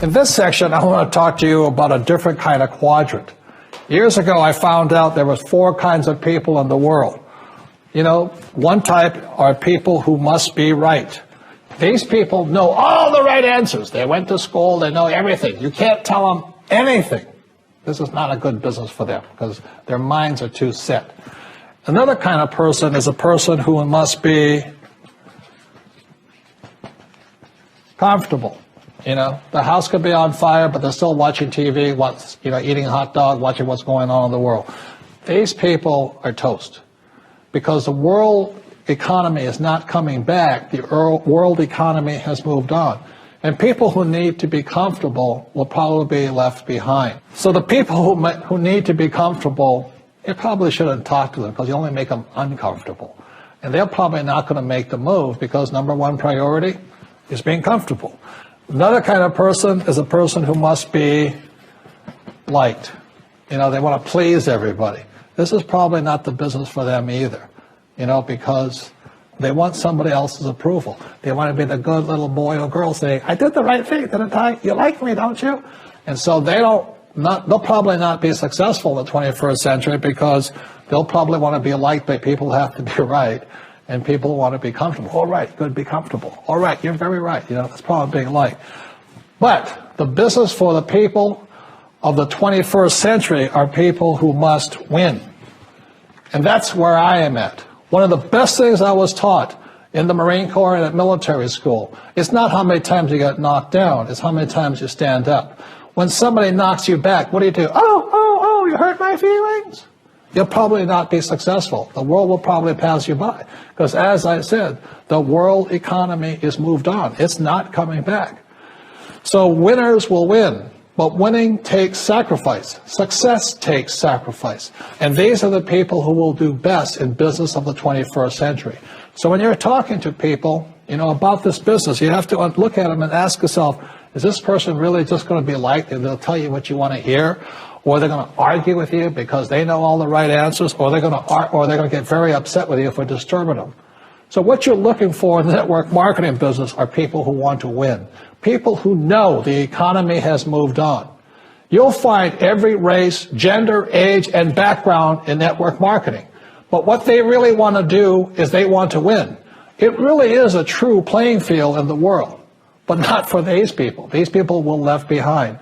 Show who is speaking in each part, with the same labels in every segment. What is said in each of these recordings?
Speaker 1: In this section, I want to talk to you about a different kind of quadrant. Years ago, I found out there was 4 kinds of people in the world. You know, one type are people who must be right. These people know all the right answers. They went to school, they know everything. You can't tell them anything. This is not a good business for them because their minds are too set. Another kind of person is a person who must be comfortable. You know, the house could be on fire, but they're still watching TV, eating a hot dog, watching what's going on in the world. These people are toast because the world economy is not coming back. The world economy has moved on. And people who need to be comfortable will probably be left behind. So the people who need to be comfortable, you probably shouldn't talk to them because you only make them uncomfortable. And they're probably not going to make the move because number one priority is being comfortable. Another kind of person is a person who must be liked. You know, they want to please everybody. This is probably not the business for them either, you know, because they want somebody else's approval. They want to be the good little boy or girl saying, I did the right thing, didn't I? You like me, don't you? And so they'll probably not be successful in the 21st century because they'll probably want to be liked by people who have to be right. And people want to be comfortable. All right, good, be comfortable. All right, you're very right. You know, that's probably being liked. But the business for the people of the 21st century are people who must win. And that's where I am at. One of the best things I was taught in the Marine Corps and at military school, it's not how many times you get knocked down, it's how many times you stand up. When somebody knocks you back, what do? Oh, you hurt my feelings? You'll probably not be successful. The world will probably pass you by. Because as I said, the world economy is moved on. It's not coming back. So winners will win. But winning takes sacrifice. Success takes sacrifice. And these are the people who will do best in business of the 21st century. So when you're talking to people, you know, about this business, you have to look at them and ask yourself, is this person really just going to be liked and they'll tell you what you want to hear? Or they're going to argue with you because they know all the right answers, or they're going to get very upset with you for disturbing them. So what you're looking for in the network marketing business are people who want to win, people who know the economy has moved on. You'll find every race, gender, age, and background in network marketing. But what they really want to do is they want to win. It really is a true playing field in the world, but not for these people. These people will be left behind.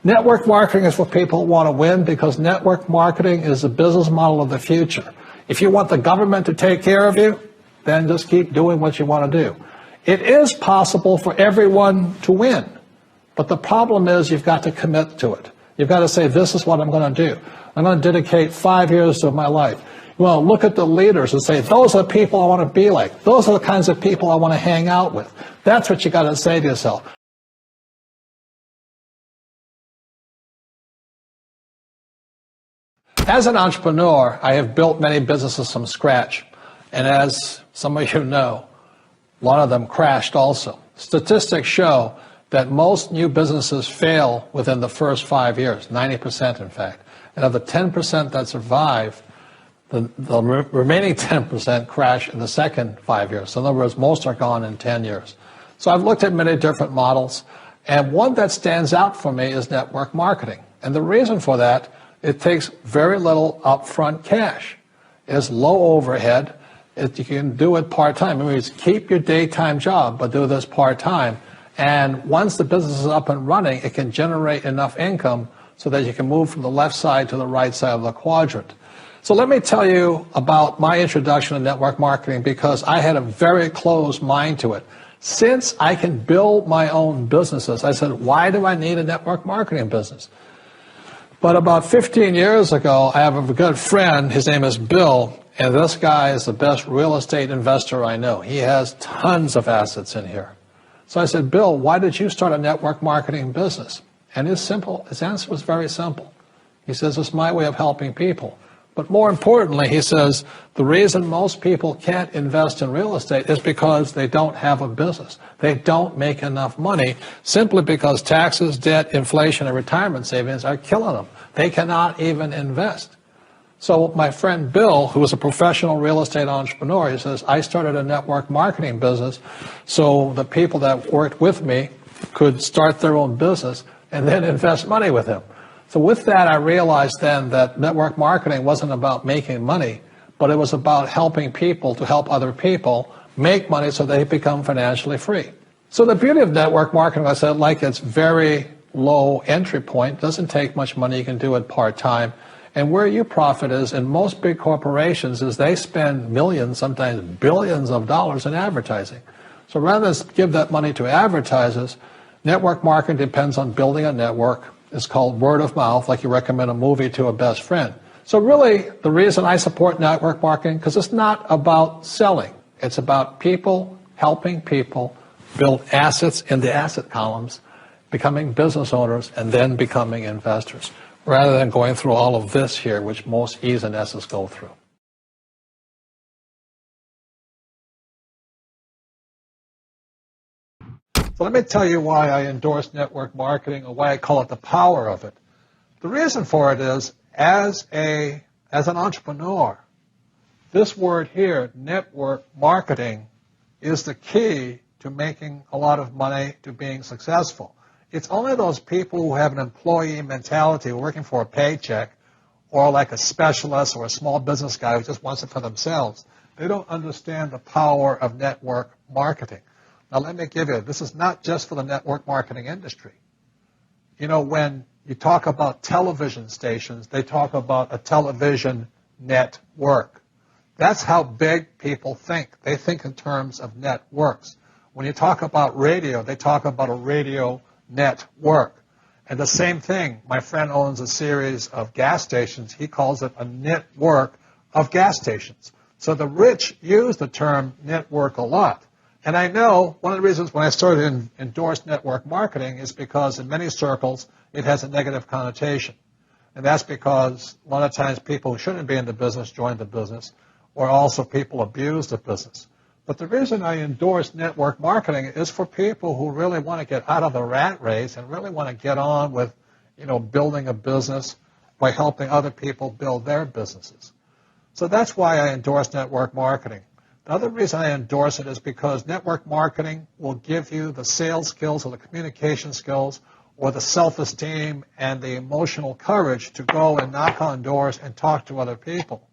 Speaker 1: Network marketing is for people who want to win because network marketing is the business model of the future. If you want the government to take care of you, then just keep doing what you want to do. It is possible for everyone to win, but the problem is you've got to commit to it. You've got to say, this is what I'm going to do. I'm going to dedicate 5 years of my life. You want to look at the leaders and say, those are the people I want to be like. Those are the kinds of people I want to hang out with. That's what you got to say to yourself. As an entrepreneur, I have built many businesses from scratch. And as some of you know, a lot of them crashed also. Statistics show that most new businesses fail within the first 5 years, 90% in fact. And of the 10% that survive, the remaining 10% crash in the second 5 years. So in other words, most are gone in 10 years. So I've looked at many different models, and one that stands out for me is network marketing. And the reason for that, it takes very little upfront cash. It's low overhead. You can do it part-time. It means keep your daytime job, but do this part-time. And once the business is up and running, it can generate enough income so that you can move from the left side to the right side of the quadrant. So let me tell you about my introduction to network marketing because I had a very closed mind to it. Since I can build my own businesses, I said, why do I need a network marketing business? But about 15 years ago, I have a good friend, his name is Bill, and this guy is the best real estate investor I know. He has tons of assets in here. So I said, Bill, why did you start a network marketing business? And his answer was very simple. He says, it's my way of helping people. But more importantly, he says, the reason most people can't invest in real estate is because they don't have a business. They don't make enough money simply because taxes, debt, inflation, and retirement savings are killing them. They cannot even invest. So my friend Bill, who is a professional real estate entrepreneur, he says, I started a network marketing business so the people that worked with me could start their own business and then invest money with him. So with that, I realized then that network marketing wasn't about making money, but it was about helping people to help other people make money so they become financially free. So the beauty of network marketing, I said, like it's very low entry point, doesn't take much money, you can do it part-time. And where you profit is in most big corporations is they spend millions, sometimes billions of dollars in advertising. So rather than give that money to advertisers, network marketing depends on building a network. It's called word of mouth, like you recommend a movie to a best friend. So really, the reason I support network marketing, because it's not about selling. It's about people helping people build assets in the asset columns, becoming business owners, and then becoming investors, rather than going through all of this here, which most E's and S's go through. So let me tell you why I endorse network marketing, or why I call it the power of it. The reason for it is, as an entrepreneur, this word here, network marketing, is the key to making a lot of money, to being successful. It's only those people who have an employee mentality, working for a paycheck, or like a specialist or a small business guy who just wants it for themselves. They don't understand the power of network marketing. Now let me give you, this is not just for the network marketing industry. You know, when you talk about television stations, they talk about a television network. That's how big people think. They think in terms of networks. When you talk about radio, they talk about a radio network. And the same thing, my friend owns a series of gas stations. He calls it a network of gas stations. So the rich use the term network a lot. And I know one of the reasons when I started to endorse network marketing is because in many circles it has a negative connotation. And that's because a lot of times people who shouldn't be in the business join the business, or also people abuse the business. But the reason I endorse network marketing is for people who really want to get out of the rat race and really want to get on with, building a business by helping other people build their businesses. So that's why I endorse network marketing. The other reason I endorse it is because network marketing will give you the sales skills or the communication skills or the self-esteem and the emotional courage to go and knock on doors and talk to other people.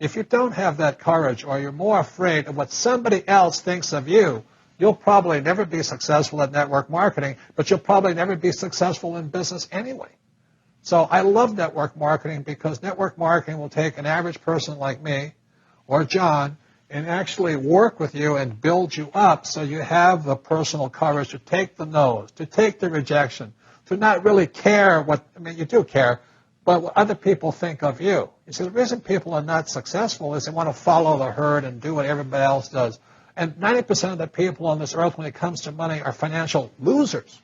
Speaker 1: If you don't have that courage, or you're more afraid of what somebody else thinks of you, you'll probably never be successful at network marketing, but you'll probably never be successful in business anyway. So I love network marketing because network marketing will take an average person like me or John and actually work with you and build you up so you have the personal courage to take the no's, to take the rejection, to not really care you do care, but what other people think of you. You see, the reason people are not successful is they want to follow the herd and do what everybody else does. And 90% of the people on this earth when it comes to money are financial losers.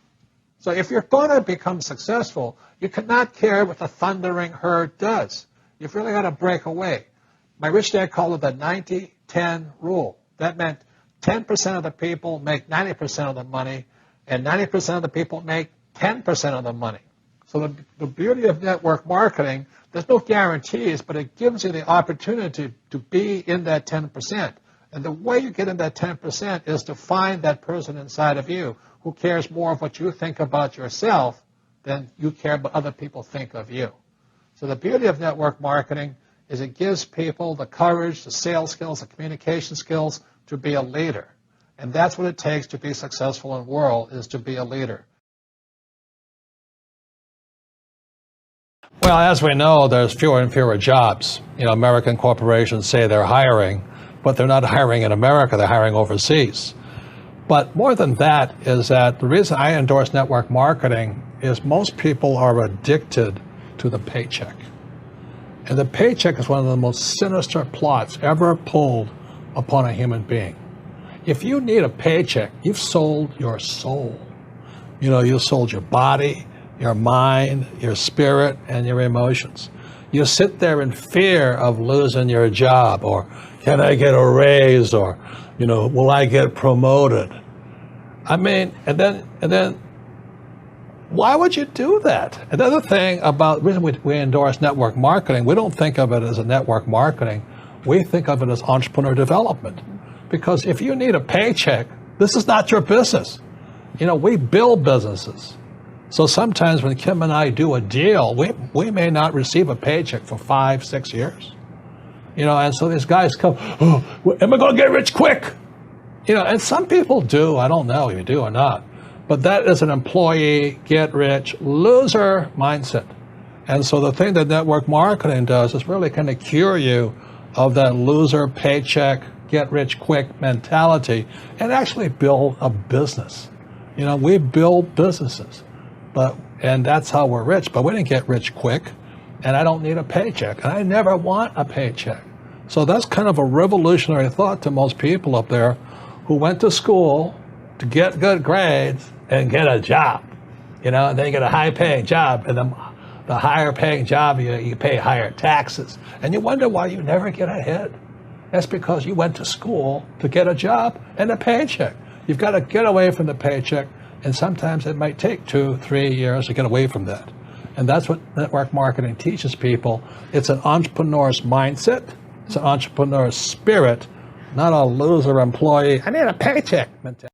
Speaker 1: So if you're going to become successful, you cannot care what the thundering herd does. You've really got to break away. My rich dad called it the 90-10 rule. That meant 10% of the people make 90% of the money, and 90% of the people make 10% of the money. So the beauty of network marketing, there's no guarantees, but it gives you the opportunity to be in that 10%. And the way you get in that 10% is to find that person inside of you who cares more of what you think about yourself than you care what other people think of you. So the beauty of network marketing is it gives people the courage, the sales skills, the communication skills to be a leader. And that's what it takes to be successful in the world, is to be a leader. Well, as we know, there's fewer and fewer jobs. American corporations say they're hiring, but they're not hiring in America, they're hiring overseas. But more than that is that the reason I endorse network marketing is most people are addicted to the paycheck. And the paycheck is one of the most sinister plots ever pulled upon a human being. If you need a paycheck, you've sold your soul. You sold your body, your mind, your spirit, and your emotions. You sit there in fear of losing your job, or can I get a raise, or, will I get promoted? And then why would you do that? Another thing about the reason we endorse network marketing, we don't think of it as a network marketing. We think of it as entrepreneur development. Because if you need a paycheck, this is not your business. We build businesses. So sometimes when Kim and I do a deal, we may not receive a paycheck for 5, 6 years. And so these guys come, oh, am I going to get rich quick? And some people do. I don't know if you do or not. But that is an employee, get rich, loser mindset. And so the thing that network marketing does is really kind of cure you of that loser paycheck, get rich quick mentality and actually build a business. We build businesses, and that's how we're rich, but we didn't get rich quick, and I don't need a paycheck, and I never want a paycheck. So that's kind of a revolutionary thought to most people up there who went to school to get good grades and get a job, and then you get a high-paying job, and then the higher-paying job, you pay higher taxes, and you wonder why you never get ahead. That's because you went to school to get a job and a paycheck. You've got to get away from the paycheck, and sometimes it might take 2, 3 years to get away from that. And that's what network marketing teaches people. It's an entrepreneur's mindset. It's an entrepreneur's spirit, not a loser employee. I need a paycheck mentality.